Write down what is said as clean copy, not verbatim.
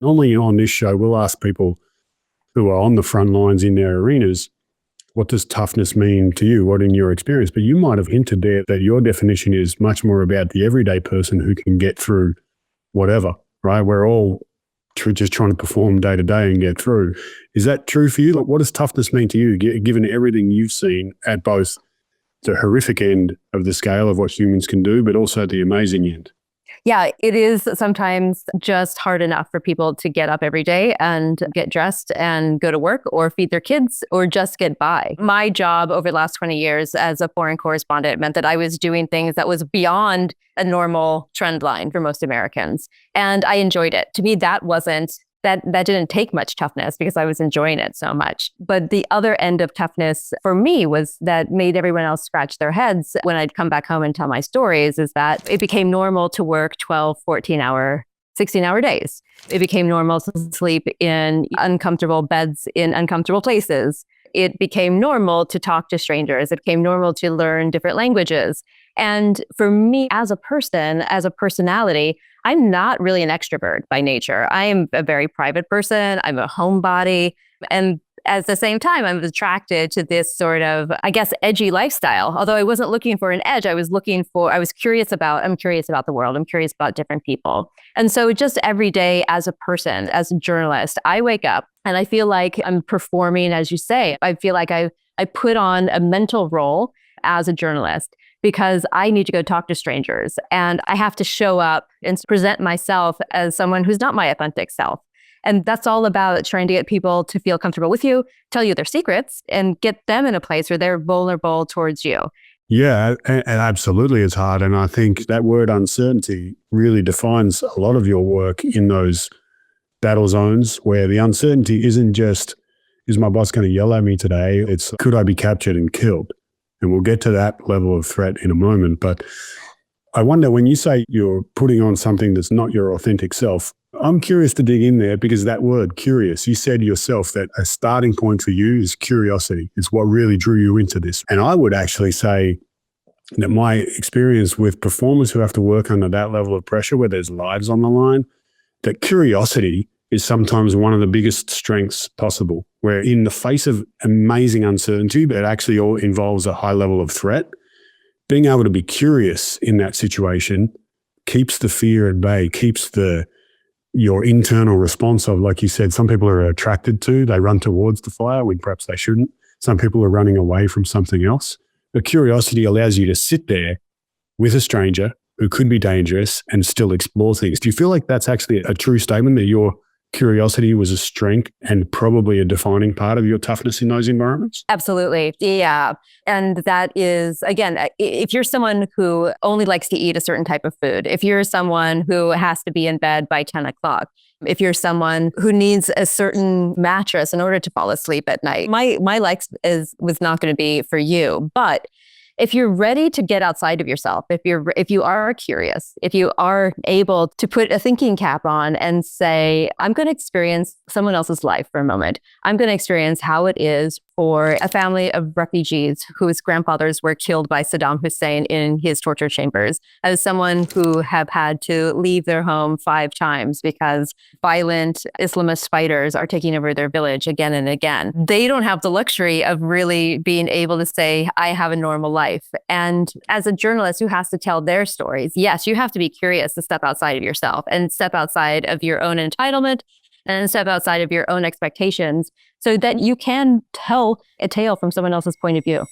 Normally on this show, we'll ask people who are on the front lines in their arenas, what does toughness mean to you? What in your experience? But you might have hinted there that your definition is much more about the everyday person who can get through whatever, right? We're all just trying to perform day to day and get through. Is that true for you? Like, what does toughness mean to you, given everything you've seen at both the horrific end of the scale of what humans can do, but also the amazing end? Yeah, it is sometimes just hard enough for people to get up every day and get dressed and go to work or feed their kids or just get by. My job over the last 20 years as a foreign correspondent meant that I was doing things that was beyond a normal trend line for most Americans. And I enjoyed it. To me, that didn't take much toughness because I was enjoying it so much. But the other end of toughness for me was that made everyone else scratch their heads when I'd come back home and tell my stories is that it became normal to work 12, 14-hour, 16-hour days. It became normal to sleep in uncomfortable beds in uncomfortable places. It became normal to talk to strangers. It became normal to learn different languages. And for me as a person, as a personality, I'm not really an extrovert by nature. I am a very private person. I'm a homebody. And at the same time, I was attracted to this sort of, I guess, edgy lifestyle. Although I wasn't looking for an edge, I was curious about the world. I'm curious about different people. And so just every day as a person, as a journalist, I wake up and I feel like I'm performing, as you say. I feel like I put on a mental role as a journalist because I need to go talk to strangers and I have to show up and present myself as someone who's not my authentic self. And that's all about trying to get people to feel comfortable with you, tell you their secrets, and get them in a place where they're vulnerable towards you. Yeah, and absolutely it's hard. And I think that word uncertainty really defines a lot of your work in those battle zones where the uncertainty isn't just, is my boss going to yell at me today? It's, could I be captured and killed? And we'll get to that level of threat in a moment. But I wonder, when you say you're putting on something that's not your authentic self, I'm curious to dig in there because that word curious, you said yourself that a starting point for you is curiosity. It's what really drew you into this. And I would actually say that my experience with performers who have to work under that level of pressure where there's lives on the line, that curiosity is sometimes one of the biggest strengths possible, where in the face of amazing uncertainty that actually all involves a high level of threat, being able to be curious in that situation keeps the fear at bay, keeps your internal response of, like you said, some people are attracted to, they run towards the fire when perhaps they shouldn't. Some people are running away from something else. But curiosity allows you to sit there with a stranger who could be dangerous and still explore things. Do you feel like that's actually a true statement, that your curiosity was a strength and probably a defining part of your toughness in those environments? Absolutely. Yeah. And that is, again, if you're someone who only likes to eat a certain type of food, if you're someone who has to be in bed by 10 o'clock, if you're someone who needs a certain mattress in order to fall asleep at night, my life was not going to be for you. But if you're ready to get outside of yourself, if you are curious, if you are able to put a thinking cap on and say, I'm going to experience someone else's life for a moment. I'm going to experience how it is for a family of refugees whose grandfathers were killed by Saddam Hussein in his torture chambers, as someone who have had to leave their home 5 times because violent Islamist fighters are taking over their village again and again. They don't have the luxury of really being able to say, I have a normal life. And as a journalist who has to tell their stories, yes, you have to be curious to step outside of yourself and step outside of your own entitlement and step outside of your own expectations so that you can tell a tale from someone else's point of view.